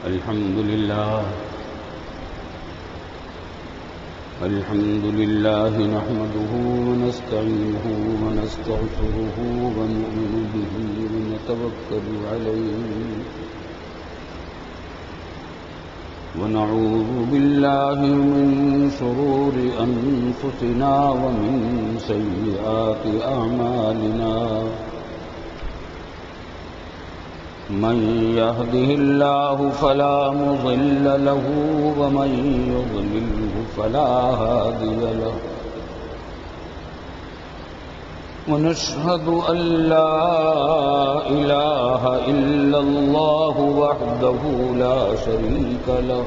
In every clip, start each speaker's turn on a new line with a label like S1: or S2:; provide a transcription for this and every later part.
S1: الحمد لله نحمده ونستعينه ونستغفره ونؤمن به ونتوكل عليه ونعوذ بالله من شرور أنفسنا ومن سيئات أعمالنا من يهده الله فلا مضل له ومن يضلله فلا هادي له ونشهد أن لا إله إلا الله وحده لا شريك له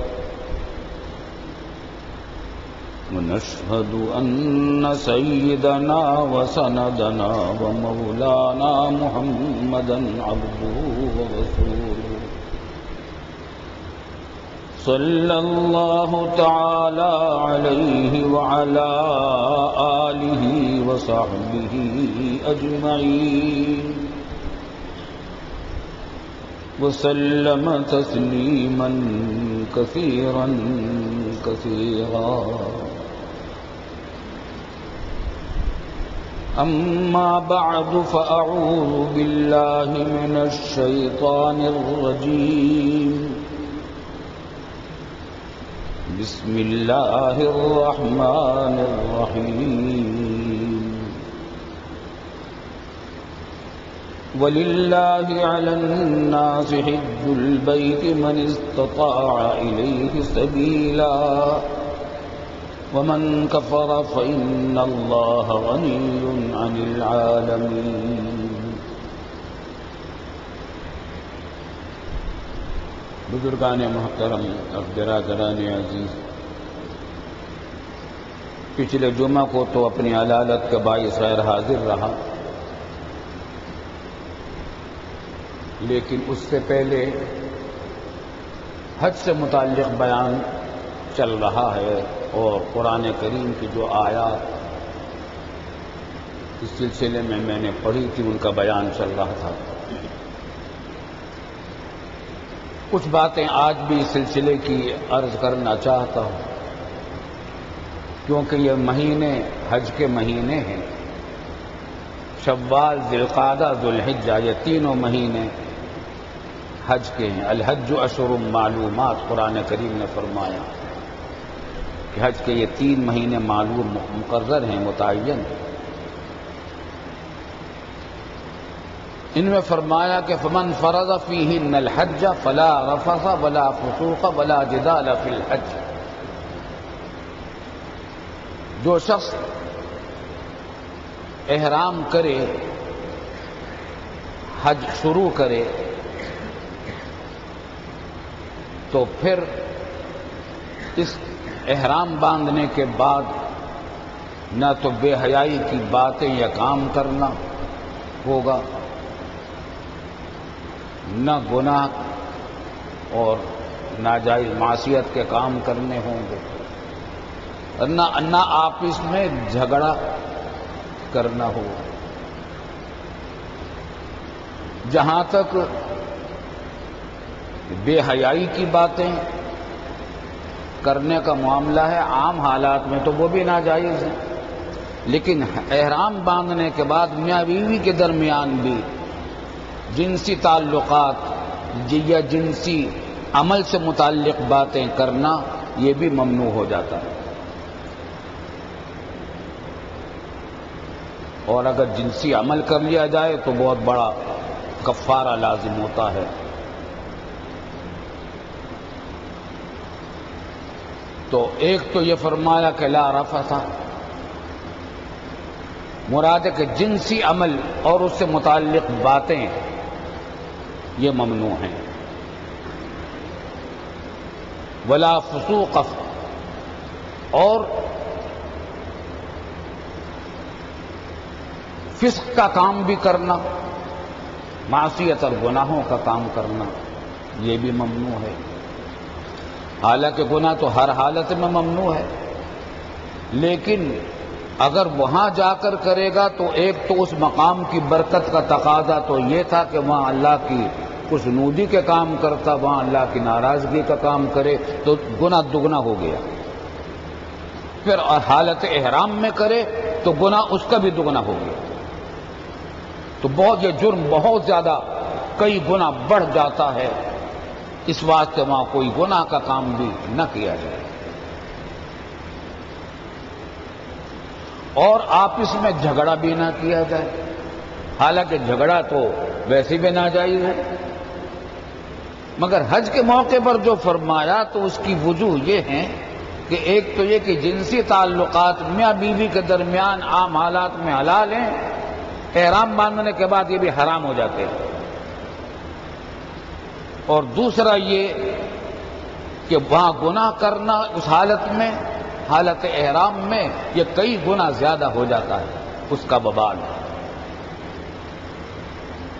S1: ونشهد أن سيدنا وسندنا ومولانا محمدا عبده ورسوله صلى الله تعالى عليه وعلى آله وصحبه أجمعين وسلم تسليما كثيرا كثيرا. أما بعد فأعوذ بالله من الشيطان الرجيم. بسم الله الرحمن الرحيم. ولله على الناس حج البيت من استطاع إليه سبيلا ومن كفر فإن الله غني عن العالمين. بزرگان محترم اور برادران عزیز، پچھلے جمعہ کو تو اپنی علالت کے باعث غیر حاضر رہا، لیکن اس سے پہلے حج سے متعلق بیان چل رہا ہے اور قرآن کریم کی جو آیات اس سلسلے میں نے پڑھی تھی ان کا بیان چل رہا تھا. کچھ باتیں آج بھی اس سلسلے کی عرض کرنا چاہتا ہوں، کیونکہ یہ مہینے حج کے مہینے ہیں. شوال، ذی القعدہ، ذو الحجہ، یہ تینوں مہینے حج کے ہیں. الحج اشہر معلومات، قرآن کریم نے فرمایا کہ حج کے یہ 3 مہینے معلوم مقرر ہیں، متعین. ان میں فرمایا کہ فمن فرض فیہن الحج فلا رفث ولا فسوق ولا جدال فی الحج. جو شخص احرام کرے، حج شروع کرے، تو پھر اس احرام باندھنے کے بعد نہ تو بے حیائی کی باتیں یا کام کرنا ہوگا، نہ گناہ اور ناجائز معصیت کے کام کرنے ہوں گے، نہ آپس میں جھگڑا کرنا ہوگا. جہاں تک بے حیائی کی باتیں کرنے کا معاملہ ہے، عام حالات میں تو وہ بھی ناجائز ہیں، لیکن احرام باندھنے کے بعد میاں بیوی کے درمیان بھی جنسی تعلقات یا جنسی عمل سے متعلق باتیں کرنا یہ بھی ممنوع ہو جاتا ہے. اور اگر جنسی عمل کر لیا جائے تو بہت بڑا کفارہ لازم ہوتا ہے. تو ایک تو یہ فرمایا کہ لا رفث، مراد ہے کہ جنسی عمل اور اس سے متعلق باتیں یہ ممنوع ہیں. ولا فسوق، اور فسق کا کام بھی کرنا، معصیت اور گناہوں کا کام کرنا یہ بھی ممنوع ہے. حالانکہ گناہ تو ہر حالت میں ممنوع ہے، لیکن اگر وہاں جا کر کرے گا تو ایک تو اس مقام کی برکت کا تقاضا تو یہ تھا کہ وہاں اللہ کی خوشنودی کے کام کرتا وہاں اللہ کی ناراضگی کا کام کرے تو گناہ دگنا ہو گیا، پھر حالت احرام میں کرے تو گناہ اس کا بھی دگنا ہو گیا، تو بہت یہ جرم بہت زیادہ کئی گنا بڑھ جاتا ہے، اس واسطے وہاں کوئی گناہ کا کام بھی نہ کیا جائے۔ اور آپس میں جھگڑا بھی نہ کیا جائے، حالانکہ جھگڑا تو ویسے بھی ناجائز ہے، مگر حج کے موقع پر جو فرمایا تو اس کی وجوہ یہ ہے کہ ایک تو یہ کہ جنسی تعلقات میاں بیوی کے درمیان عام حالات میں حلال ہیں، احرام باندھنے کے بعد یہ بھی حرام ہو جاتے ہیں، اور دوسرا یہ کہ وہاں گناہ کرنا اس حالت میں، حالت احرام میں یہ کئی گنا زیادہ ہو جاتا ہے اس کا وبال۔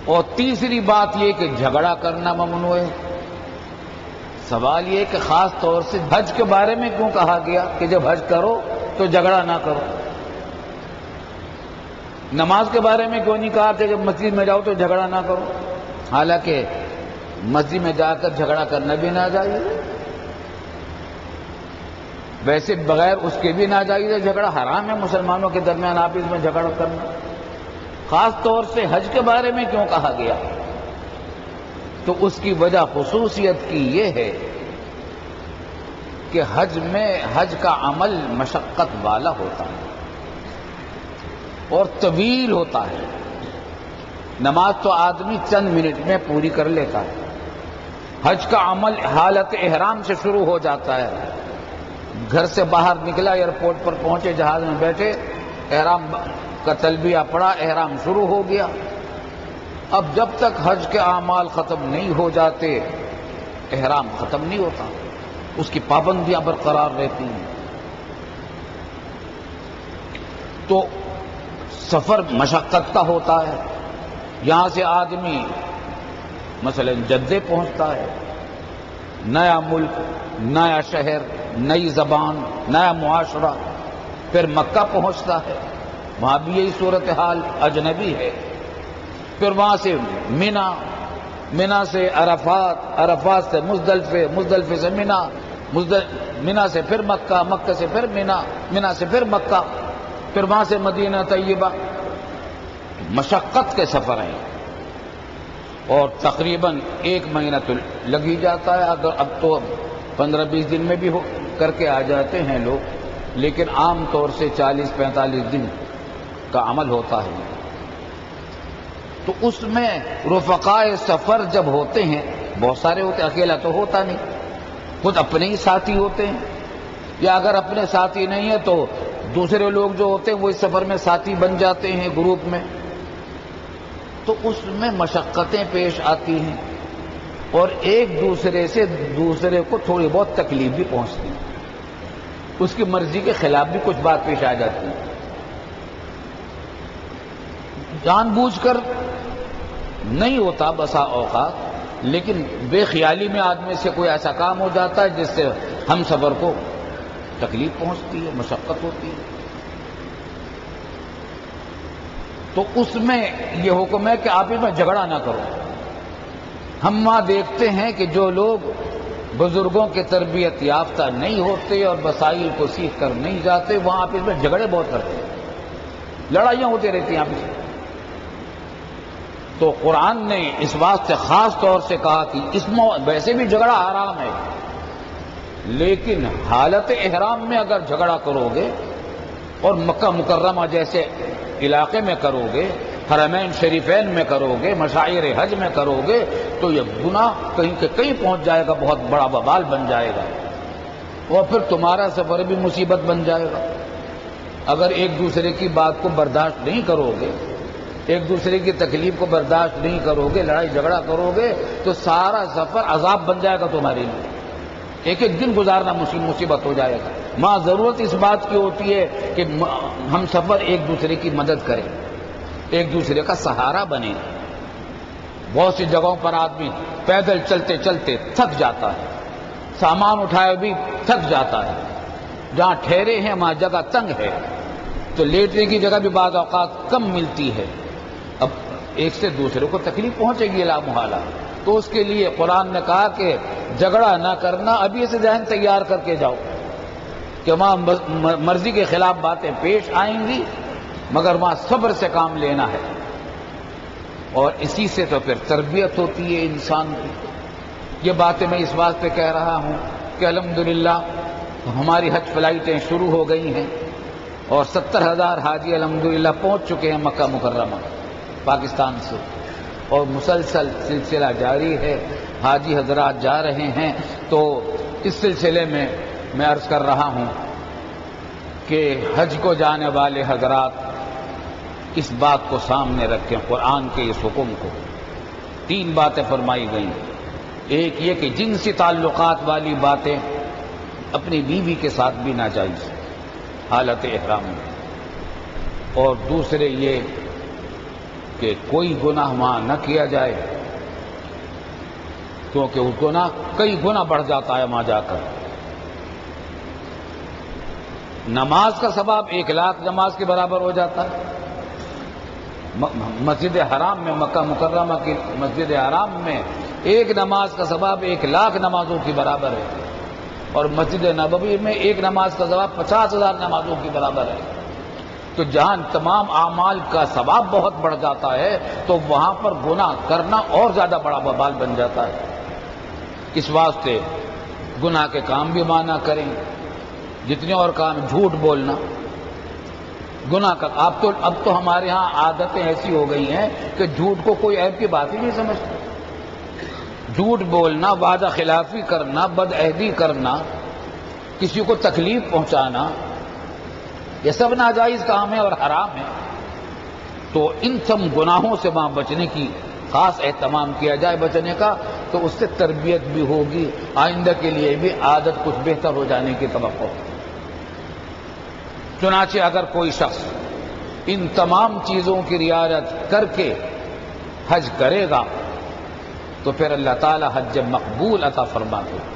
S1: اور تیسری بات یہ کہ جھگڑا کرنا ممنوع ہے۔ سوال یہ کہ خاص طور سے حج کے بارے میں کیوں کہا گیا کہ جب حج کرو تو جھگڑا نہ کرو؟ نماز کے بارے میں کیوں نہیں کہا کہ جب مسجد میں جاؤ تو جھگڑا نہ کرو؟ حالانکہ مسجد میں جا کر جھگڑا کرنا بھی ناجائز ہے، ویسے بغیر اس کے بھی ناجائز ہے، جھگڑا حرام ہے مسلمانوں کے درمیان آپس میں جھگڑا کرنا۔ خاص طور سے حج کے بارے میں کیوں کہا گیا؟ تو اس کی وجہ خصوصیت کی یہ ہے کہ حج کا عمل مشقت والا ہوتا ہے اور طویل ہوتا ہے۔ نماز تو آدمی چند منٹ میں پوری کر لیتا ہے، حج کا عمل حالت احرام سے شروع ہو جاتا ہے، گھر سے باہر نکلا، ایئرپورٹ پر پہنچے، جہاز میں بیٹھے، احرام کا تلبیہ پڑا، احرام شروع ہو گیا۔ اب جب تک حج کے اعمال ختم نہیں ہو جاتے احرام ختم نہیں ہوتا، اس کی پابندیاں برقرار رہتی ہیں۔ تو سفر مشقت کا ہوتا ہے، یہاں سے آدمی مثلا جدے پہنچتا ہے، نیا ملک، نیا شہر، نئی زبان، نیا معاشرہ، پھر مکہ پہنچتا ہے، وہاں بھی یہی صورتحال، اجنبی ہے، پھر وہاں سے مینا سے عرفات، عرفات سے مزدلفے، مزدلفے سے مینا سے پھر مکہ، مکہ سے پھر مینا سے پھر مکہ، پھر وہاں سے مدینہ طیبہ۔ مشقت کے سفر ہیں اور تقریباً 1 مہینہ تو لگ ہی جاتا ہے، اگر اب تو 15-20 دن میں بھی کر کے آ جاتے ہیں لوگ، لیکن عام طور سے 40-45 دن کا عمل ہوتا ہے۔ تو اس میں رفقائے سفر جب ہوتے ہیں، بہت سارے ہوتے ہیں، اکیلا تو ہوتا نہیں، خود اپنے ہی ساتھی ہوتے ہیں، یا اگر اپنے ساتھی نہیں ہے تو دوسرے لوگ جو ہوتے ہیں وہ اس سفر میں ساتھی بن جاتے ہیں گروپ میں، تو اس میں مشقتیں پیش آتی ہیں اور ایک دوسرے سے دوسرے کو تھوڑی بہت تکلیف بھی پہنچتی ہے، اس کی مرضی کے خلاف بھی کچھ بات پیش آ جاتی ہے۔ جان بوجھ کر نہیں ہوتا بسا اوقات، لیکن بے خیالی میں آدمی سے کوئی ایسا کام ہو جاتا ہے جس سے ہم سفر کو تکلیف پہنچتی ہے، مشقت ہوتی ہے۔ تو اس میں یہ حکم ہے کہ آپ اس میں جھگڑا نہ کرو۔ ہم وہاں دیکھتے ہیں کہ جو لوگ بزرگوں کے تربیت یافتہ نہیں ہوتے اور مسائل کو سیکھ کر نہیں جاتے، وہاں آپ اس میں جھگڑے بہت کرتے ہیں، لڑائیاں ہوتی رہتی ہیں آپ اس میں۔ تو قرآن نے اس واسطے خاص طور سے کہا کہ اس میں ویسے بھی جھگڑا حرام ہے، لیکن حالت احرام میں اگر جھگڑا کرو گے اور مکہ مکرمہ جیسے علاقے میں کرو گے، حرمین شریفین میں کرو گے، مشاعر حج میں کرو گے، تو یہ گناہ کہیں کہ کہیں پہنچ جائے گا، بہت بڑا وبال بن جائے گا، اور پھر تمہارا سفر بھی مصیبت بن جائے گا۔ اگر ایک دوسرے کی بات کو برداشت نہیں کرو گے، ایک دوسرے کی تکلیف کو برداشت نہیں کرو گے، لڑائی جھگڑا کرو گے، تو سارا سفر عذاب بن جائے گا تمہارے لیے، ایک ایک دن گزارنا مصیبت ہو جائے گا۔ ماں ضرورت اس بات کی ہوتی ہے کہ ہم سفر ایک دوسرے کی مدد کریں، ایک دوسرے کا سہارا بنے۔ بہت سی جگہوں پر آدمی پیدل چلتے چلتے تھک جاتا ہے، سامان اٹھائے بھی تھک جاتا ہے، جہاں ٹھہرے ہیں وہاں جگہ تنگ ہے، تو لیٹنے کی جگہ بھی بعض اوقات کم ملتی ہے، اب ایک سے دوسرے کو تکلیف پہنچے گی لا محالہ۔ تو اس کے لیے قرآن نے کہا کہ جھگڑا نہ کرنا، ابھی سے ذہن تیار کر کے جاؤ کہ وہاں مرضی کے خلاف باتیں پیش آئیں گی، مگر وہاں صبر سے کام لینا ہے، اور اسی سے تو پھر تربیت ہوتی ہے انسان کی۔ یہ باتیں میں اس بات پہ کہہ رہا ہوں کہ الحمدللہ ہماری حج فلائٹیں شروع ہو گئی ہیں، اور 70,000 حاجی الحمدللہ پہنچ چکے ہیں مکہ مکرمہ پاکستان سے، اور مسلسل سلسلہ جاری ہے، حاجی حضرات جا رہے ہیں۔ تو اس سلسلے میں عرض کر رہا ہوں کہ حج کو جانے والے حضرات اس بات کو سامنے رکھیں، قرآن کے اس حکم کو۔ 3 باتیں فرمائی گئیں، ایک یہ کہ جنسی تعلقات والی باتیں اپنی بیوی کے ساتھ بھی ناجائز حالت احرام میں، اور دوسرے یہ کہ کوئی گناہ وہاں نہ کیا جائے، کیونکہ وہ گناہ کئی گنا بڑھ جاتا ہے وہاں جا کر۔ نماز کا ثواب 1,00,000 نماز کے برابر ہو جاتا ہے۔ مسجد حرام میں، مکہ مکرمہ کی مسجد حرام میں ایک نماز کا ثواب 1,00,000 نمازوں کی برابر ہے، اور مسجد نبوی میں ایک نماز کا ثواب 50,000 نمازوں کی برابر ہے۔ تو جہاں تمام اعمال کا ثواب بہت بڑھ جاتا ہے، تو وہاں پر گناہ کرنا اور زیادہ بڑا وبال بن جاتا ہے۔ اس واسطے گناہ کے کام بھی مانا کریں، جتنے اور کام، جھوٹ بولنا گناہ کا۔ اب تو ہمارے ہاں عادتیں ایسی ہو گئی ہیں کہ جھوٹ کو کوئی عیب کی بات ہی نہیں سمجھتے۔ جھوٹ بولنا، وعدہ خلافی کرنا، بد عہدی کرنا، کسی کو تکلیف پہنچانا، یہ سب ناجائز کام ہے اور حرام ہے۔ تو ان سب گناہوں سے وہاں بچنے کی خاص اہتمام کیا جائے بچنے کا، تو اس سے تربیت بھی ہوگی، آئندہ کے لیے بھی عادت کچھ بہتر ہو جانے کی توقع ہے۔ چنانچہ اگر کوئی شخص ان تمام چیزوں کی رعایت کر کے حج کرے گا تو پھر اللہ تعالی حج مقبول عطا فرماتے ہیں۔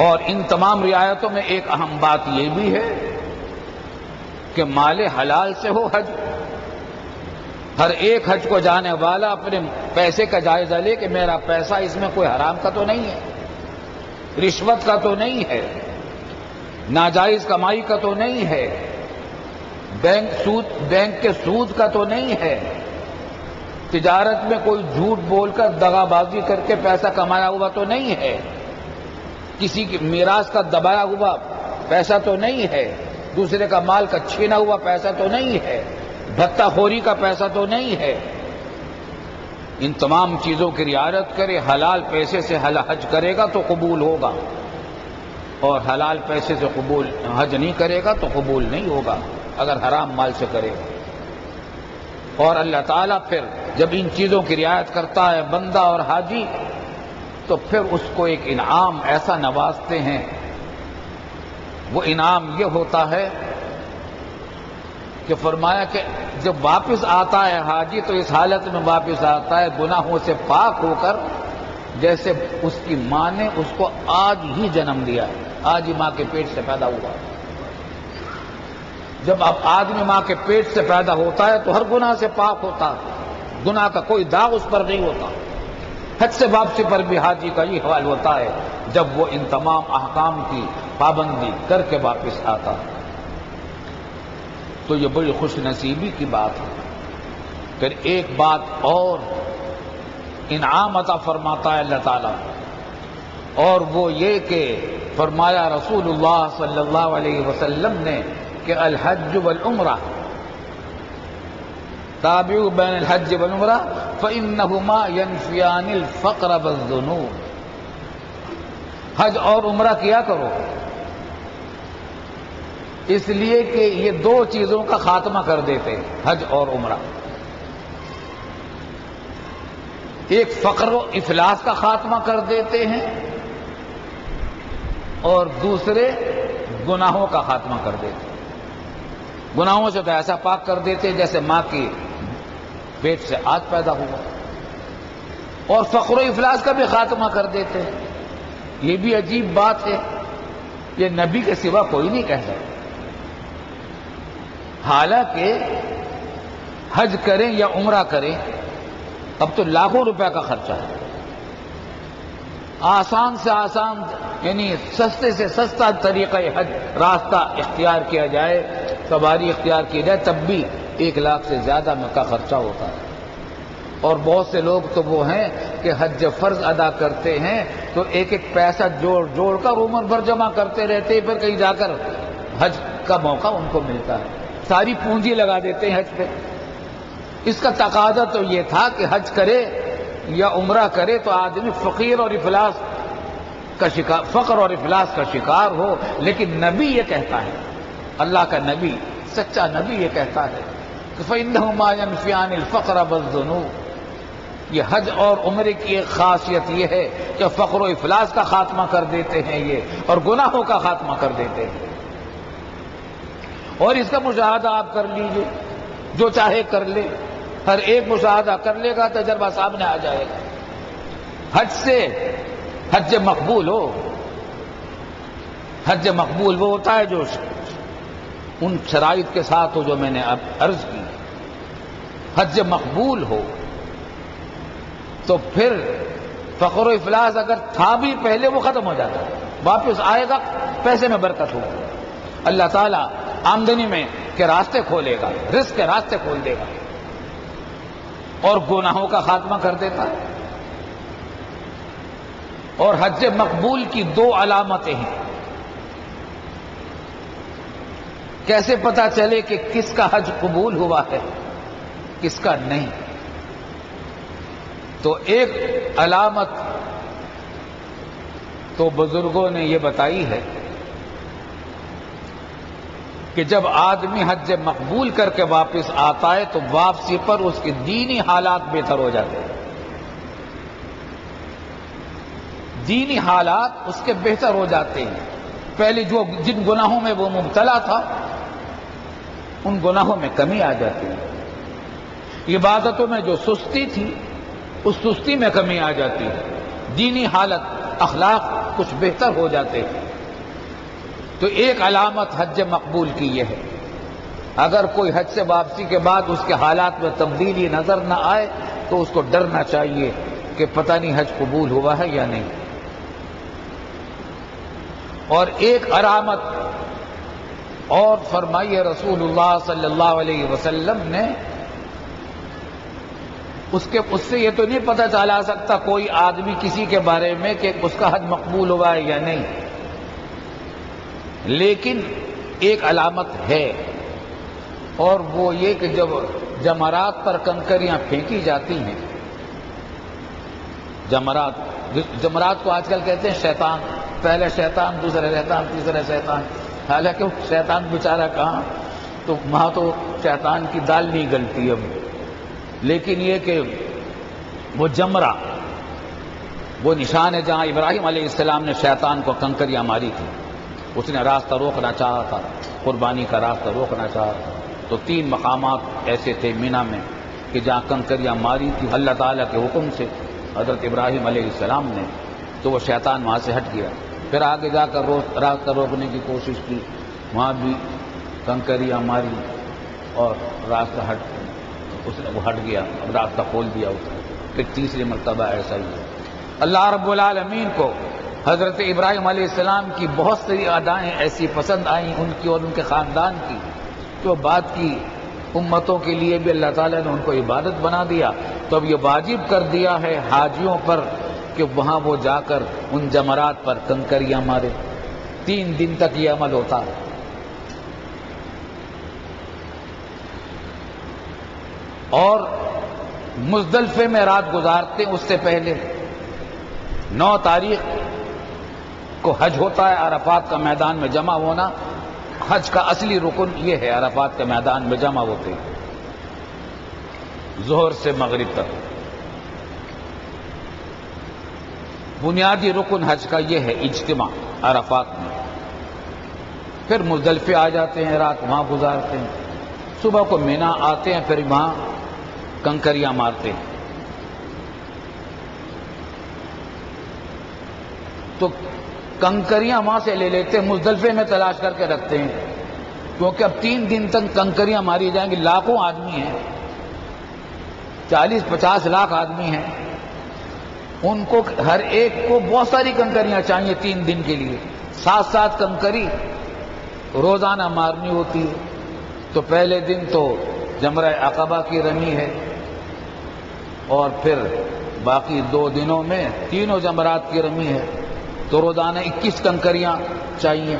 S1: اور ان تمام رعایتوں میں ایک اہم بات یہ بھی ہے کہ مال حلال سے ہو حج۔ ہر ایک حج کو جانے والا اپنے پیسے کا جائزہ لے کہ میرا پیسہ اس میں کوئی حرام کا تو نہیں ہے، رشوت کا تو نہیں ہے، ناجائز کمائی کا تو نہیں ہے، بینک کے سود کا تو نہیں ہے، تجارت میں کوئی جھوٹ بول کر دغا بازی کر کے پیسہ کمایا ہوا تو نہیں ہے، کسی کی میراث کا دبایا ہوا پیسہ تو نہیں ہے، دوسرے کا مال کا چھینا ہوا پیسہ تو نہیں ہے، بھتہ خوری کا پیسہ تو نہیں ہے۔ ان تمام چیزوں کی رعایت کرے، حلال پیسے سے حج کرے گا تو قبول ہوگا، اور حلال پیسے سے قبول حج نہیں کرے گا تو قبول نہیں ہوگا اگر حرام مال سے کرے گا۔ اور اللہ تعالیٰ پھر جب ان چیزوں کی رعایت کرتا ہے بندہ اور حاجی، تو پھر اس کو ایک انعام ایسا نوازتے ہیں، وہ انعام یہ ہوتا ہے کہ فرمایا کہ جب واپس آتا ہے حاجی تو اس حالت میں واپس آتا ہے گناہوں سے پاک ہو کر، جیسے اس کی ماں نے اس کو آج ہی جنم دیا ہے، آج ہی ماں کے پیٹ سے پیدا ہوا۔ جب اب آدمی ماں کے پیٹ سے پیدا ہوتا ہے تو ہر گناہ سے پاک ہوتا ہے، گناہ کا کوئی داغ اس پر نہیں ہوتا۔ حج سے واپسی پر بھی حاجی کا یہ حال ہوتا ہے جب وہ ان تمام احکام کی پابندی کر کے واپس آتا ہے، تو یہ بڑی خوش نصیبی کی بات ہے۔ پھر ایک بات اور انعام عطا فرماتا ہے اللہ تعالیٰ، اور وہ یہ کہ فرمایا رسول اللہ صلی اللہ علیہ وسلم نے کہ الحج والعمرہ تابع بین الحج والعمرہ فإنہما ینفیان الفقر والذنوب۔ حج اور عمرہ کیا کرو اس لیے کہ یہ دو چیزوں کا خاتمہ کر دیتے ہیں، حج اور عمرہ۔ ایک فقر و افلاس کا خاتمہ کر دیتے ہیں، اور دوسرے گناہوں کا خاتمہ کر دیتے ہیں۔ گناہوں سے تو ایسا پاک کر دیتے ہیں جیسے ماں کی پیٹ سے آج پیدا ہوا، اور فقر و افلاس کا بھی خاتمہ کر دیتے ہیں۔ یہ بھی عجیب بات ہے، یہ نبی کے سوا کوئی نہیں کہہ سکتا۔ حالانکہ حج کریں یا عمرہ کریں، اب تو لاکھوں روپے کا خرچہ ہے. آسان سے آسان یعنی سستے سے سستا طریقہ حج راستہ اختیار کیا جائے، سواری اختیار کی جائے، تب بھی 1 لاکھ سے زیادہ کا خرچہ ہوتا ہے. اور بہت سے لوگ تو وہ ہیں کہ حج فرض ادا کرتے ہیں تو ایک ایک پیسہ جوڑ کر عمر بھر جمع کرتے رہتے، پھر کہیں جا کر حج کا موقع ان کو ملتا ہے، ساری پونجی لگا دیتے ہیں حج پہ. اس کا تقاضا تو یہ تھا کہ حج کرے یا عمرہ کرے تو آدمی فقر اور افلاس کا شکار ہو. لیکن نبی یہ کہتا ہے، اللہ کا نبی، سچا نبی یہ کہتا ہے کہ فَإِنَّهُمَا يَنْفِيَانِ الْفَقْرَ وَالذُّنُوبَ. یہ حج اور عمرے کی ایک خاصیت یہ ہے کہ فقر و افلاس کا خاتمہ کر دیتے ہیں یہ، اور گناہوں کا خاتمہ کر دیتے ہیں. اور اس کا مشاہدہ آپ کر لیجئے، جو چاہے کر لے، ہر ایک مشاہدہ کر لے گا، تجربہ سامنے آ جائے گا. حج سے حج مقبول ہو، حج مقبول وہ ہوتا ہے جو ان شرائط کے ساتھ ہو جو میں نے اب عرض کی. حج مقبول ہو تو پھر فقر و افلاس اگر تھا بھی پہلے وہ ختم ہو جاتا ہے، واپس آئے گا، پیسے میں برکت ہوگی. اللہ تعالیٰ آمدنی میں کے راستے کھولے گا، رزق کے راستے کھول دے گا، اور گناہوں کا خاتمہ کر دیتا ہے. اور حج مقبول کی 2 علامتیں ہیں. کیسے پتا چلے کہ کس کا حج قبول ہوا ہے کس کا نہیں؟ تو ایک علامت تو بزرگوں نے یہ بتائی ہے کہ جب آدمی حج مقبول کر کے واپس آتا ہے تو واپسی پر اس کے دینی حالات بہتر ہو جاتے ہیں. دینی حالات اس کے بہتر ہو جاتے ہیں. پہلے جن گناہوں میں وہ مبتلا تھا ان گناہوں میں کمی آ جاتی ہے. عبادتوں میں جو سستی تھی اس سستی میں کمی آ جاتی ہے. دینی حالت، اخلاق کچھ بہتر ہو جاتے ہیں. تو ایک علامت حج مقبول کی یہ ہے. اگر کوئی حج سے واپسی کے بعد اس کے حالات میں تبدیلی نظر نہ آئے تو اس کو ڈرنا چاہیے کہ پتہ نہیں حج قبول ہوا ہے یا نہیں. اور ایک علامت اور فرمائی رسول اللہ صلی اللہ علیہ وسلم نے، اس سے یہ تو نہیں پتہ چلا سکتا کوئی آدمی کسی کے بارے میں کہ اس کا حج مقبول ہوا ہے یا نہیں، لیکن ایک علامت ہے، اور وہ یہ کہ جب جمرات پر کنکریاں پھینکی جاتی ہیں، جمرات کو آج کل کہتے ہیں شیطان، پہلے شیطان، دوسرے شیطان، تیسرے شیطان. حالانکہ شیطان بیچارہ کہاں، تو وہاں تو شیطان کی دال نہیں گلتی اب. لیکن یہ کہ وہ جمرہ وہ نشان ہے جہاں ابراہیم علیہ السلام نے شیطان کو کنکریاں ماری تھی. اس نے راستہ روکنا چاہا تھا، قربانی کا راستہ روکنا چاہا تھا. تو 3 مقامات ایسے تھے مینا میں کہ جہاں کنکریاں ماری تھی اللہ تعالیٰ کے حکم سے حضرت ابراہیم علیہ السلام نے، تو وہ شیطان وہاں سے ہٹ گیا. پھر آگے جا کر راستہ روکنے کی کوشش کی، وہاں بھی کنکریاں ماری اور راستہ اس نے وہ ہٹ گیا، اب راستہ کھول دیا اس نے. پھر تیسری مرتبہ ایسا ہی ہے. اللہ رب العالمین کو حضرت ابراہیم علیہ السلام کی بہت سی ادائیں ایسی پسند آئیں، ان کی اور ان کے خاندان کی، جو بعد کی امتوں کے لیے بھی اللہ تعالیٰ نے ان کو عبادت بنا دیا. تو اب یہ واجب کر دیا ہے حاجیوں پر کہ وہاں وہ جا کر ان جمرات پر کنکریاں مارے. 3 دن تک یہ عمل ہوتا ہے. اور مزدلفے میں رات گزارتے اس سے پہلے 9 تاریخ کو حج ہوتا ہے. عرفات کا میدان میں جمع ہونا، حج کا اصلی رکن یہ ہے. عرفات کے میدان میں جمع ہوتے ہیں ظہر سے مغرب تک. بنیادی رکن حج کا یہ ہے اجتماع عرفات میں. پھر مزدلفے آ جاتے ہیں، رات وہاں گزارتے ہیں. صبح کو مینا آتے ہیں، پھر وہاں کنکریاں مارتے ہیں. تو کنکریاں وہاں سے لے لیتے ہیں، مزدلفے میں تلاش کر کے رکھتے ہیں، کیونکہ اب 3 دن تک کنکریاں ماری جائیں گی. لاکھوں آدمی ہیں، 40-50 لاکھ آدمی ہیں، ان کو ہر ایک کو بہت ساری کنکریاں چاہیے 3 دن کے لیے. 7 کنکری روزانہ مارنی ہوتی ہے. تو پہلے دن تو جمرہ عقبہ کی رمی ہے، اور پھر باقی 2 دنوں میں تینوں جمرات کی رمی ہے. تو روزانہ 21 کنکریاں چاہیے.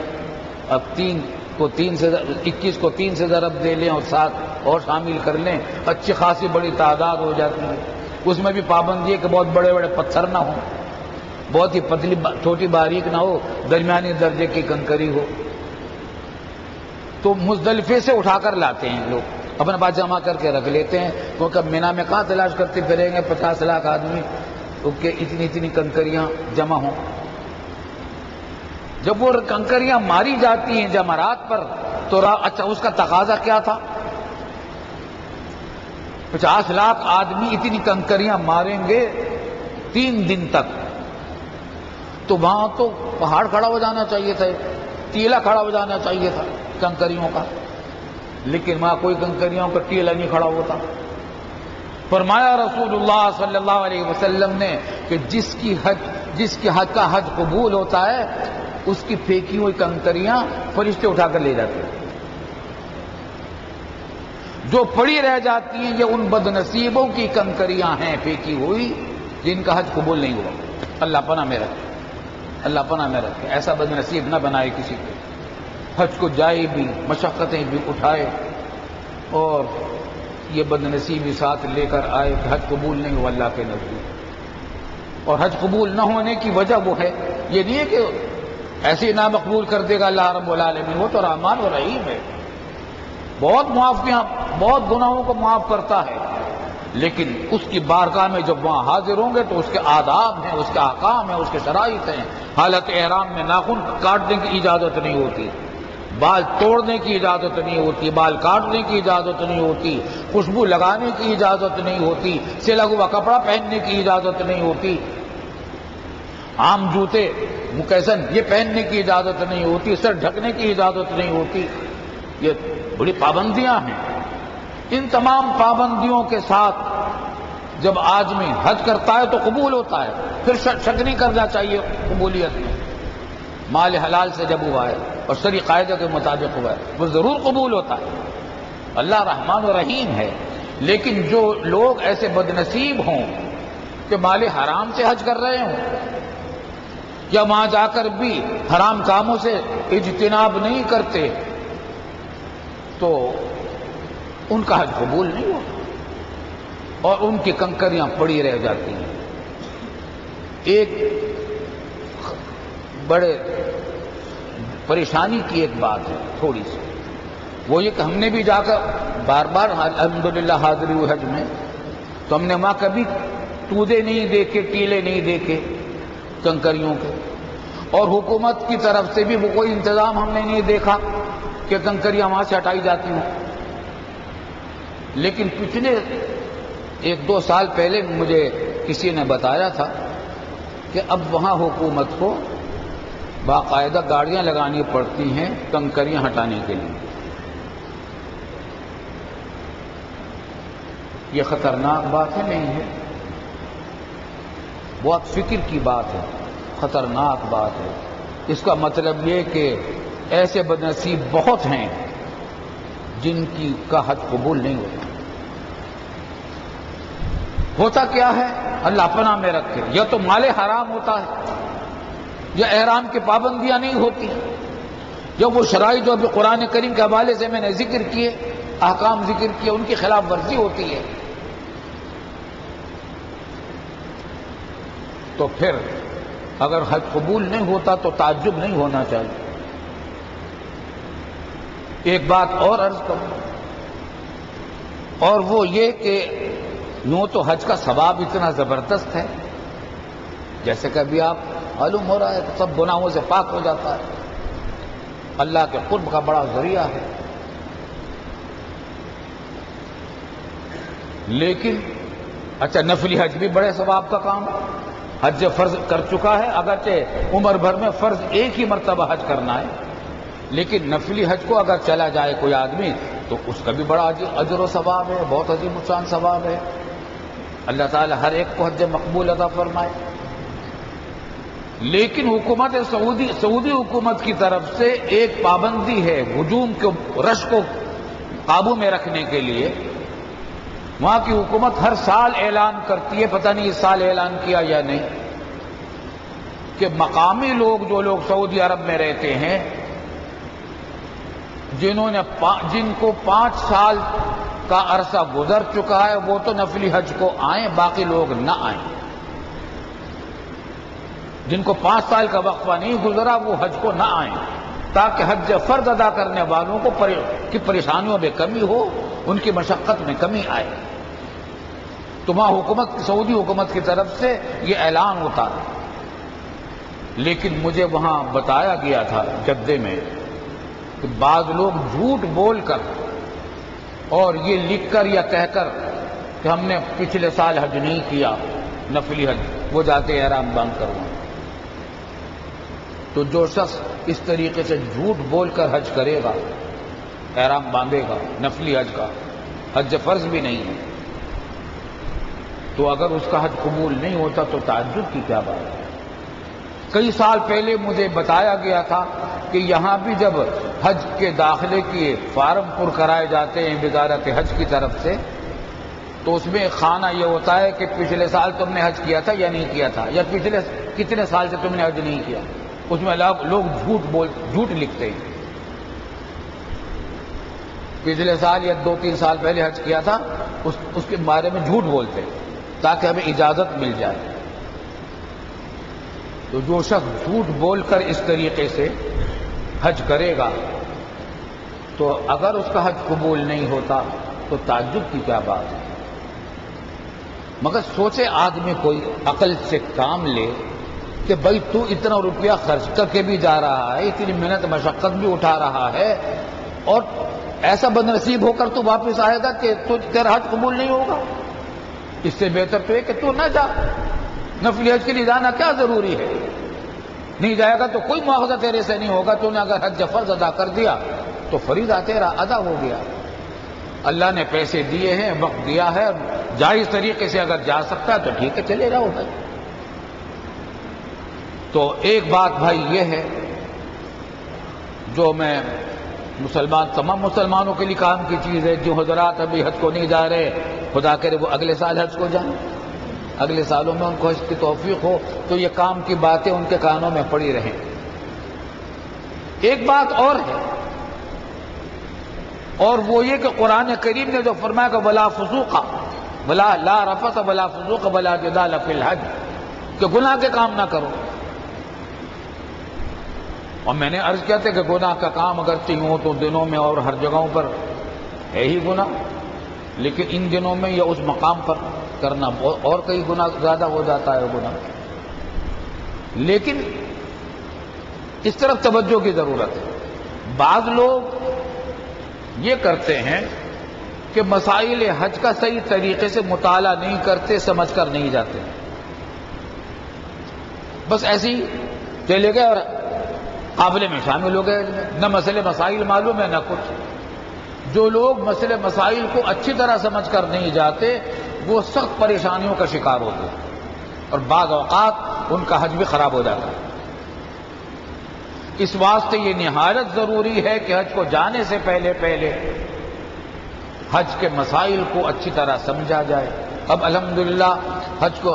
S1: اب 21 کو 3 سے ضرب دے لیں اور 7 اور شامل کر لیں، اچھی خاصی بڑی تعداد ہو جاتی ہے. اس میں بھی پابندی ہے کہ بہت بڑے بڑے پتھر نہ ہوں، بہت ہی پتلی چھوٹی باریک نہ ہو، درمیانی درجے کی کنکری ہو. تو مزدلفے سے اٹھا کر لاتے ہیں لوگ، اپنے پاس جمع کر کے رکھ لیتے ہیں، کیونکہ مینا میں کہاں تلاش کرتے پھریں گے 50 لاکھ آدمی کہ اتنی کنکریاں جمع ہوں. جب وہ کنکریاں ماری جاتی ہیں جمرات پر تو اچھا اس کا تقاضا کیا تھا؟ 50 لاکھ آدمی اتنی کنکریاں ماریں گے 3 دن تک، تو وہاں تو پہاڑ کھڑا ہو جانا چاہیے تھا، ٹیلا کھڑا ہو جانا چاہیے تھا کنکریوں کا، لیکن وہاں کوئی کنکریوں کا ٹیلا نہیں کھڑا ہوتا. فرمایا رسول اللہ صلی اللہ علیہ وسلم نے کہ جس کی حج کا حج قبول ہوتا ہے اس کی پھینکی ہوئی کنکریاں فرشتے اٹھا کر لے جاتے ہیں. جو پڑی رہ جاتی ہیں یہ ان بد نصیبوں کی کنکریاں ہیں پھینکی ہوئی جن کا حج قبول نہیں ہوا. اللہ پناہ میں رکھے، اللہ پناہ میں رکھے، ایسا بد نصیب نہ بنائے کسی کو. حج کو جائے بھی، مشقتیں بھی اٹھائے اور یہ بد نصیبی ساتھ لے کر آئے کہ حج قبول نہیں ہوا اللہ کے نزدیک. اور حج قبول نہ ہونے کی وجہ وہ ہے، یہ نہیں ہے کہ ایسے نہ مقبول کر دے گا اللہ رب العالمین، وہ تو رحمان و رحیم ہے، بہت معافیاں، بہت گناہوں کو معاف کرتا ہے. لیکن اس کی بارگاہ میں جب وہاں حاضر ہوں گے تو اس کے آداب ہیں، اس کے احکام ہیں، اس کے شرائط ہیں. حالت احرام میں ناخن کاٹنے کی اجازت نہیں ہوتی، بال توڑنے کی اجازت نہیں ہوتی، بال کاٹنے کی اجازت نہیں ہوتی، خوشبو لگانے کی اجازت نہیں ہوتی، سلا ہوا کپڑا پہننے کی اجازت نہیں ہوتی، عام جوتے مکیسن یہ پہننے کی اجازت نہیں ہوتی، سر ڈھکنے کی اجازت نہیں ہوتی. یہ بڑی پابندیاں ہیں. ان تمام پابندیوں کے ساتھ جب آدمی حج کرتا ہے تو قبول ہوتا ہے، پھر شک نہیں کرنا چاہیے قبولیت میں. مال حلال سے جب ہوا ہے اور شرعی قاعدے کے مطابق ہوا ہے وہ ضرور قبول ہوتا ہے. اللہ رحمان و رحیم ہے. لیکن جو لوگ ایسے بد نصیب ہوں کہ مال حرام سے حج کر رہے ہوں یا وہاں جا کر بھی حرام کاموں سے اجتناب نہیں کرتے تو ان کا حج قبول نہیں ہوتا اور ان کی کنکریاں پڑی رہ جاتی ہیں. ایک بڑے پریشانی کی ایک بات ہے تھوڑی سی، وہ یہ کہ ہم نے بھی جا کر بار بار الحمدللہ حاضری ہوئی حج میں، تو ہم نے وہاں کبھی تودے نہیں دیکھے، ٹیلے نہیں دیکھے کنکریوں کے، اور حکومت کی طرف سے بھی وہ کوئی انتظام ہم نے نہیں دیکھا کہ کنکریاں وہاں سے ہٹائی جاتی ہوں. لیکن پچھلے 1-2 سال پہلے مجھے کسی نے بتایا تھا کہ اب وہاں حکومت کو باقاعدہ گاڑیاں لگانی پڑتی ہیں کنکریاں ہٹانے کے لیے. یہ خطرناک بات ہے نہیں ہے؟ بہت فکر کی بات ہے، خطرناک بات ہے. اس کا مطلب یہ کہ ایسے بدنصیب بہت ہیں جن کی کا حج قبول نہیں ہوتا. ہوتا کیا ہے؟ اللہ پناہ میں رکھے، یا تو مال حرام ہوتا ہے، یا احرام کی پابندیاں نہیں ہوتی، یا وہ شرائط جو ابھی قرآن کریم کے حوالے سے میں نے ذکر کیے، احکام ذکر کیے، ان کی خلاف ورزی ہوتی ہے. تو پھر اگر حج قبول نہیں ہوتا تو تعجب نہیں ہونا چاہیے. ایک بات اور عرض کروں، اور وہ یہ کہ یوں تو حج کا ثواب اتنا زبردست ہے، جیسے کہ ابھی آپ معلوم ہو رہا ہے سب گناہوں سے پاک ہو جاتا ہے، اللہ کے قرب کا بڑا ذریعہ ہے. لیکن اچھا نفلی حج بھی بڑے ثواب کا کام ہے. حج فرض کر چکا ہے، اگرچہ عمر بھر میں فرض ایک ہی مرتبہ حج کرنا ہے، لیکن نفلی حج کو اگر چلا جائے کوئی آدمی تو اس کا بھی بڑا اجر و ثواب ہے، بہت عظیم الشان ثواب ہے. اللہ تعالی ہر ایک کو حج مقبول عطا فرمائے. لیکن حکومت سعودی حکومت کی طرف سے ایک پابندی ہے ہجوم کے رش کو قابو میں رکھنے کے لیے. وہاں کی حکومت ہر سال اعلان کرتی ہے، پتہ نہیں اس سال اعلان کیا یا نہیں، کہ مقامی لوگ جو لوگ سعودی عرب میں رہتے ہیں جن کو 5 سال کا عرصہ گزر چکا ہے وہ تو نفلی حج کو آئیں، باقی لوگ نہ آئیں. جن کو 5 سال کا وقفہ نہیں گزرا وہ حج کو نہ آئیں، تاکہ حج فرض ادا کرنے والوں کو کی پریشانیوں میں کمی ہو، ان کی مشقت میں کمی آئے. تو وہاں سعودی حکومت کی طرف سے یہ اعلان ہوتا ہے. لیکن مجھے وہاں بتایا گیا تھا جدے میں کہ بعض لوگ جھوٹ بول کر اور یہ لکھ کر یا کہہ کر کہ ہم نے پچھلے سال حج نہیں کیا نفلی حج، وہ جاتے احرام باندھ کر وہاں. تو جو شخص اس طریقے سے جھوٹ بول کر حج کرے گا، احرام باندھے گا نفلی حج کا، حج فرض بھی نہیں ہے، تو اگر اس کا حج قبول نہیں ہوتا تو تعجب کی کیا بات ہے. کئی سال پہلے مجھے بتایا گیا تھا کہ یہاں بھی جب حج کے داخلے کے فارم پر کرائے جاتے ہیں وزارت حج کی طرف سے، تو اس میں خانہ یہ ہوتا ہے کہ پچھلے سال تم نے حج کیا تھا یا نہیں کیا تھا، یا پچھلے کتنے سال سے تم نے حج نہیں کیا. اس میں لوگ جھوٹ لکھتے ہیں. پچھلے سال یا 2-3 سال پہلے حج کیا تھا اس کے بارے میں جھوٹ بولتے ہیں تاکہ ہمیں اجازت مل جائے. تو جو شخص جھوٹ بول کر اس طریقے سے حج کرے گا تو اگر اس کا حج قبول نہیں ہوتا تو تعجب کی کیا بات ہے. مگر سوچے آدمی کوئی عقل سے کام لے کہ بھائی تو اتنا روپیہ خرچ کر کے بھی جا رہا ہے، اتنی محنت مشقت بھی اٹھا رہا ہے، اور ایسا بد نصیب ہو کر تو واپس آئے گا کہ تیرا حج قبول نہیں ہوگا. اس سے بہتر تو ہے کہ تو نہ جا. نفلی حج کے لیے جانا کیا ضروری ہے؟ نہیں جائے گا تو کوئی مواخذہ تیرے سے نہیں ہوگا. تو نے اگر حج فرض ادا کر دیا تو فریضہ تیرا ادا ہو گیا. اللہ نے پیسے دیے ہیں، وقت دیا ہے، جائز طریقے سے اگر جا سکتا ہے تو ٹھیک ہے، چلے جاؤ بھائی. تو ایک بات بھائی یہ ہے جو میں تمام مسلمانوں کے لیے کام کی چیز ہے. جو حضرات ابھی حج کو نہیں جا رہے، خدا کرے وہ اگلے سال حج کو جائیں، اگلے سالوں میں ان کو حج کی توفیق ہو تو یہ کام کی باتیں ان کے کانوں میں پڑی رہیں. ایک بات اور ہے، اور وہ یہ کہ قرآن کریم نے جو فرمایا کہ ولا فسوق ولا لا رفث ولا فسوق ولا جدال فی الحج، کہ گناہ کے کام نہ کرو. اور میں نے عرض کیا تھا کہ گناہ کا کام اگر ہو تو دنوں میں اور ہر جگہوں پر ہے ہی گناہ، لیکن ان دنوں میں یا اس مقام پر کرنا اور کئی گنا زیادہ ہو جاتا ہے گناہ. لیکن اس طرف توجہ کی ضرورت ہے. بعض لوگ یہ کرتے ہیں کہ مسائل حج کا صحیح طریقے سے مطالعہ نہیں کرتے، سمجھ کر نہیں جاتے، بس ایسے ہی چلے گئے اور قابلے میں شامل ہو گئے، نہ مسئلے مسائل معلوم ہے نہ کچھ. جو لوگ مسئلے مسائل کو اچھی طرح سمجھ کر نہیں جاتے وہ سخت پریشانیوں کا شکار ہوتے ہیں، اور بعض اوقات ان کا حج بھی خراب ہو جاتا ہے. اس واسطے یہ نہایت ضروری ہے کہ حج کو جانے سے پہلے حج کے مسائل کو اچھی طرح سمجھا جائے. اب الحمدللہ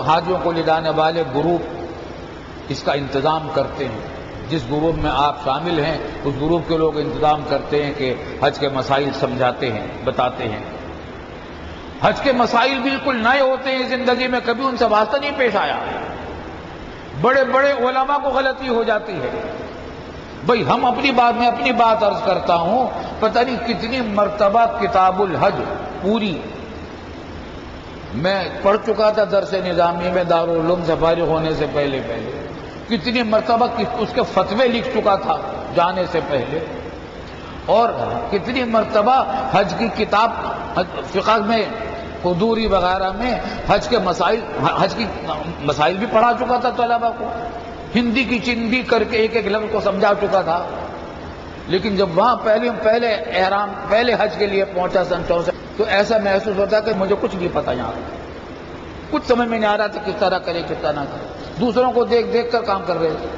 S1: حاجیوں کو لے جانے والے گروپ اس کا انتظام کرتے ہیں. جس گروپ میں آپ شامل ہیں اس گروپ کے لوگ انتظام کرتے ہیں کہ حج کے مسائل سمجھاتے ہیں، بتاتے ہیں. حج کے مسائل بالکل نئے ہوتے ہیں زندگی میں، کبھی ان سے واسطہ نہیں پیش آیا. بڑے بڑے علماء کو غلطی ہو جاتی ہے. بھئی ہم اپنی بات عرض کرتا ہوں، پتہ نہیں کتنی مرتبہ کتاب الحج پوری میں پڑھ چکا تھا درس نظامی میں دارالعلوم سے فارغ ہونے سے پہلے. کتنی مرتبہ اس کے فتوے لکھ چکا تھا جانے سے پہلے، اور کتنی مرتبہ حج کی کتاب فقہ میں قدوری وغیرہ میں حج کے مسائل بھی پڑھا چکا تھا طلبہ کو، ہندی کی چندی کر کے ایک لفظ کو سمجھا چکا تھا. لیکن جب وہاں پہلے حج کے لیے پہنچا سن 64، تو ایسا محسوس ہوتا کہ مجھے کچھ نہیں پتا یہاں. کچھ سمجھ میں نہیں آ رہا تھا کس طرح کرے کس طرح نہ کرے، دوسروں کو دیکھ دیکھ کر کام کر رہے تھے۔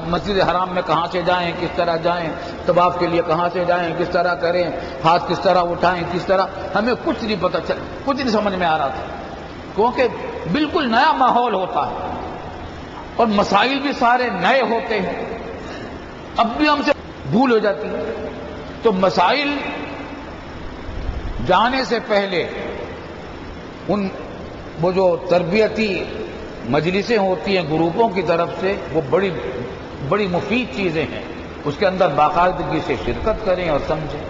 S1: مسجد حرام میں کہاں سے جائیں، کس طرح جائیں، طواف کے لیے کہاں سے جائیں، کس طرح کریں، ہاتھ کس طرح اٹھائیں، کس طرح، ہمیں کچھ نہیں پتہ چلا، کچھ نہیں سمجھ میں آ رہا تھا، کیونکہ بالکل نیا ماحول ہوتا ہے اور مسائل بھی سارے نئے ہوتے ہیں، اب بھی ہم سے بھول ہو جاتی ہے۔ تو مسائل جانے سے پہلے وہ جو تربیتی مجلسیں ہوتی ہیں گروپوں کی طرف سے، وہ بڑی مفید چیزیں ہیں، اس کے اندر باقاعدگی سے شرکت کریں اور سمجھیں،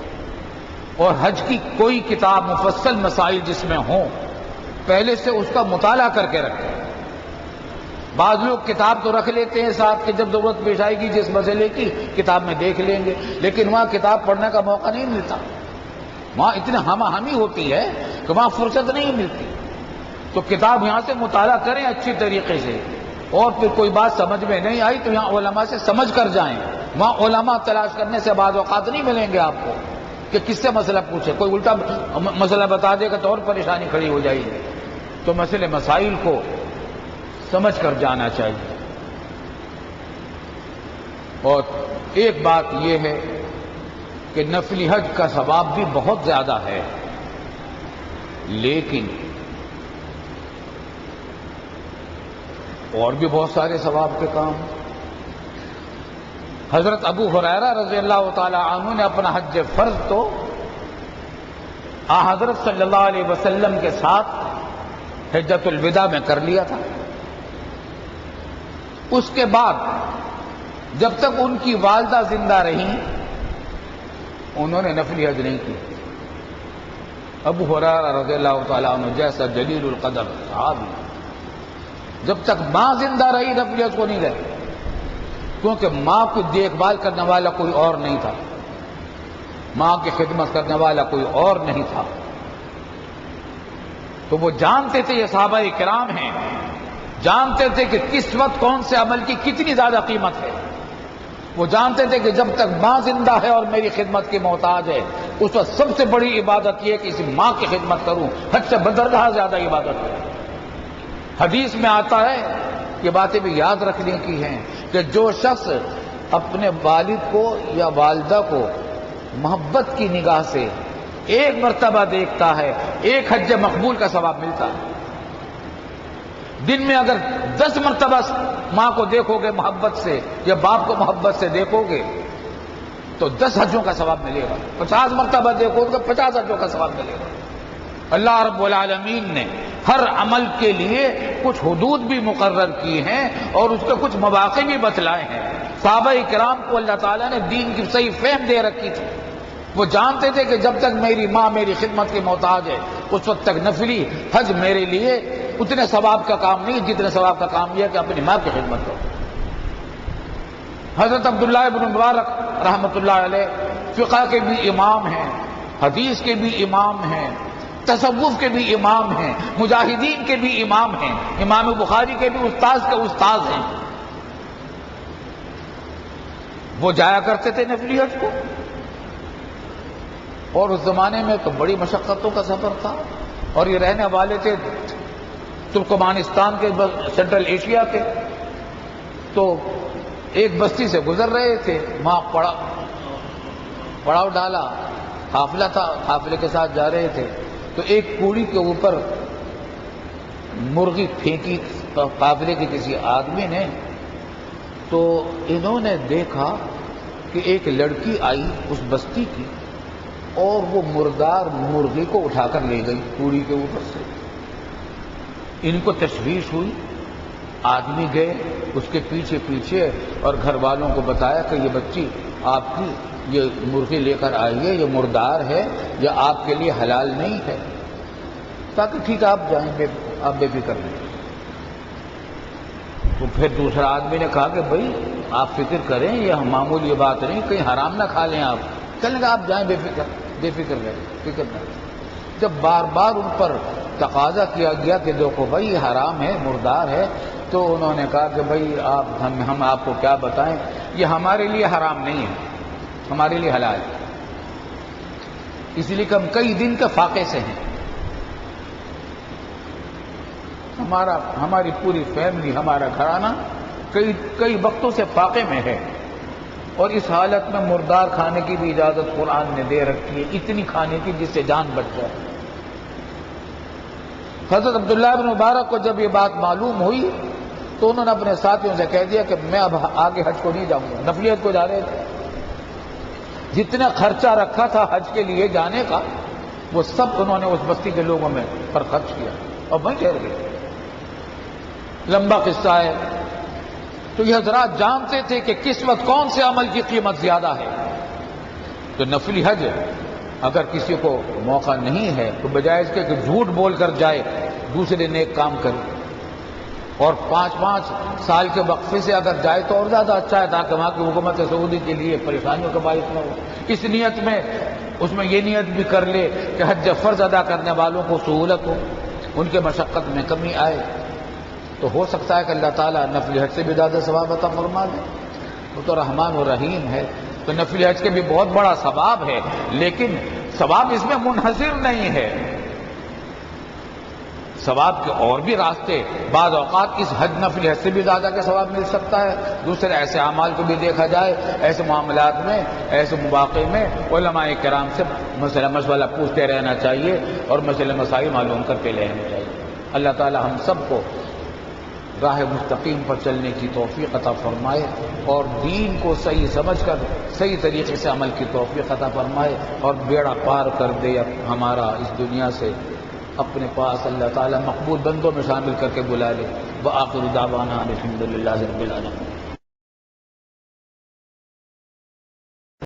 S1: اور حج کی کوئی کتاب مفصل مسائل جس میں ہوں پہلے سے اس کا مطالعہ کر کے رکھیں۔ بعض لوگ کتاب تو رکھ لیتے ہیں ساتھ کہ جب ضرورت پیش آئے گی جس مسئلے کی کتاب میں دیکھ لیں گے، لیکن وہاں کتاب پڑھنے کا موقع نہیں ملتا، وہاں اتنی ہمہ ہمی ہوتی ہے کہ وہاں فرصت نہیں ملتی۔ تو کتاب یہاں سے مطالعہ کریں اچھی طریقے سے، اور پھر کوئی بات سمجھ میں نہیں آئی تو یہاں علماء سے سمجھ کر جائیں، وہاں علماء تلاش کرنے سے بعض اوقات نہیں ملیں گے آپ کو کہ کس سے مسئلہ پوچھے، کوئی الٹا مسئلہ بتا دے گا تو اور پریشانی کھڑی ہو جائے گی۔ تو مسائل کو سمجھ کر جانا چاہیے۔ اور ایک بات یہ ہے کہ نفلی حج کا ثواب بھی بہت زیادہ ہے، لیکن اور بھی بہت سارے ثواب کے کام۔ حضرت ابو ہریرہ رضی اللہ تعالی عنہ نے اپنا حج فرض تو حضرت صلی اللہ علیہ وسلم کے ساتھ حجۃ الوداع میں کر لیا تھا۔ اس کے بعد جب تک ان کی والدہ زندہ رہیں انہوں نے نفلی حج نہیں کی۔ ابو ہریرہ رضی اللہ تعالیٰ عنہ جیسا جلیل القدر صحابی جب تک ماں زندہ رہی نفلی حج کو نہیں گئے، کیونکہ ماں کو دیکھ بھال کرنے والا کوئی اور نہیں تھا، ماں کی خدمت کرنے والا کوئی اور نہیں تھا۔ تو وہ جانتے تھے، یہ صحابہ کرام ہیں، جانتے تھے کہ کس وقت کون سے عمل کی کتنی زیادہ قیمت ہے۔ وہ جانتے تھے کہ جب تک ماں زندہ ہے اور میری خدمت کی محتاج ہے، اس وقت سب سے بڑی عبادت یہ ہے کہ اسی ماں کی خدمت کروں، حج سے بدرگاہ زیادہ عبادت ہے۔ حدیث میں آتا ہے، یہ باتیں بھی یاد رکھنے کی ہیں، کہ جو شخص اپنے والد کو یا والدہ کو محبت کی نگاہ سے ایک مرتبہ دیکھتا ہے، ایک حج مقبول کا ثواب ملتا ہے۔ دن میں اگر 10 مرتبہ ماں کو دیکھو گے محبت سے یا باپ کو محبت سے دیکھو گے تو 10 حجوں کا ثواب ملے گا، 50 مرتبہ دیکھو گے تو 50 حجوں کا ثواب ملے گا۔ اللہ رب العالمین نے ہر عمل کے لیے کچھ حدود بھی مقرر کی ہیں اور اس کے کچھ مواقع بھی بتلائے ہیں۔ صحابہ کرام کو اللہ تعالیٰ نے دین کی صحیح فہم دے رکھی تھی، وہ جانتے تھے کہ جب تک میری ماں میری خدمت کی محتاج ہے اس وقت تک نفلی حج میرے لیے اتنے ثواب کا کام نہیں جتنے ثواب کا کام یہ ہے کہ اپنی ماں کی خدمت کرو۔ حضرت عبداللہ ابن مبارک رحمۃ اللہ علیہ فقہ کے بھی امام ہیں، حدیث کے بھی امام ہیں، تصوف کے بھی امام ہیں، مجاہدین کے بھی امام ہیں، امام بخاری کے بھی استاذ کے استاذ ہیں۔ وہ جایا کرتے تھے نفلی حج کو، اور اس زمانے میں تو بڑی مشقتوں کا سفر تھا، اور یہ رہنے والے تھے ترکمانستان کے سینٹرل ایشیا کے، تو ایک بستی سے گزر رہے تھے، وہاں پڑاؤ ڈالا، قافلہ تھا، قافلے کے ساتھ جا رہے تھے، تو ایک کوڑی کے اوپر مرغی پھینکی قافلے کے کسی آدمی نے، تو انہوں نے دیکھا کہ ایک لڑکی آئی اس بستی کی اور وہ مردار مرغی کو اٹھا کر لے گئی کوڑی کے اوپر سے۔ ان کو تشویش ہوئی، آدمی گئے اس کے پیچھے پیچھے اور گھر والوں کو بتایا کہ یہ بچی آپ کی یہ مرغی لے کر آئی ہے، یہ مردار ہے، یہ آپ کے لیے حلال نہیں ہے، تاکہ ٹھیک ہے آپ جائیں، آپ بے فکر رہیں۔ تو پھر دوسرا آدمی نے کہا کہ بھائی آپ فکر کریں، یہ معمولی بات نہیں، کہیں حرام نہ کھا لیں آپ۔ کہنے لگا آپ جائیں بے فکر رہیں، فکر نہ۔ جب بار بار ان پر تقاضا کیا گیا کہ دیکھو بھائی یہ حرام ہے، مردار ہے، تو انہوں نے کہا کہ بھائی ہم آپ کو کیا بتائیں، یہ ہمارے لیے حرام نہیں ہے، ہمارے لیے حلال ہے، اس لیے کہ ہم کئی دن کے فاقے سے ہیں۔ ہماری پوری فیملی، ہمارا گھرانہ کئی وقتوں سے فاقے میں ہے، اور اس حالت میں مردار کھانے کی بھی اجازت قرآن نے دے رکھی ہے، اتنی کھانے کی جس سے جان بچ جائے۔ حضرت عبداللہ بن مبارک کو جب یہ بات معلوم ہوئی تو انہوں نے اپنے ساتھیوں سے کہہ دیا کہ میں اب آگے حج کو نہیں جاؤں گا۔ نفلی حج کو جا رہے تھے، جتنا خرچہ رکھا تھا حج کے لیے جانے کا وہ سب انہوں نے اس بستی کے لوگوں میں پر خرچ کیا اور وہیں ٹھہر گئے۔ لمبا قصہ ہے۔ تو یہ حضرات جانتے تھے کہ کس وقت کون سے عمل کی قیمت زیادہ ہے۔ تو نفلی حج اگر کسی کو موقع نہیں ہے تو بجائے اس کے کہ جھوٹ بول کر جائے، دوسرے نیک کام کرے، اور 5 سال کے وقفے سے اگر جائے تو اور زیادہ اچھا ہے، تاکہ وہاں کی حکومت سعودی کے لیے پریشانیوں کا باعث نہ ہو۔ اس نیت میں اس میں یہ نیت بھی کر لے کہ حج فرض ادا کرنے والوں کو سہولت ہو، ان کے مشقت میں کمی آئے، تو ہو سکتا ہے کہ اللہ تعالیٰ نفلی حج سے بھی زیادہ ثواب عطا فرما دے۔ وہ تو رحمان و رحیم ہے۔ تو نفلی حج کے بھی بہت بڑا ثواب ہے، لیکن ثواب اس میں منحصر نہیں ہے، ثواب کے اور بھی راستے، بعض اوقات اس حج نفلی حج سے بھی زیادہ کا ثواب مل سکتا ہے۔ دوسرے ایسے اعمال کو بھی دیکھا جائے، ایسے معاملات میں، ایسے مواقع میں علماء کرام سے مسئلہ مشورہ پوچھتے رہنا چاہیے اور مسئلے مسائل معلوم کرتے رہنا چاہیے۔ اللہ تعالی ہم سب کو راہ مستقیم پر چلنے کی توفیق عطا فرمائے، اور دین کو صحیح سمجھ کر صحیح طریقے سے عمل کی توفیق عطا فرمائے، اور بیڑا پار کر دے ہمارا اس دنیا سے اپنے پاس اللہ تعالیٰ مقبول بندوں میں شامل کر کے بلا لے۔ وآخر دعوانا الحمدللہ رب العالمین۔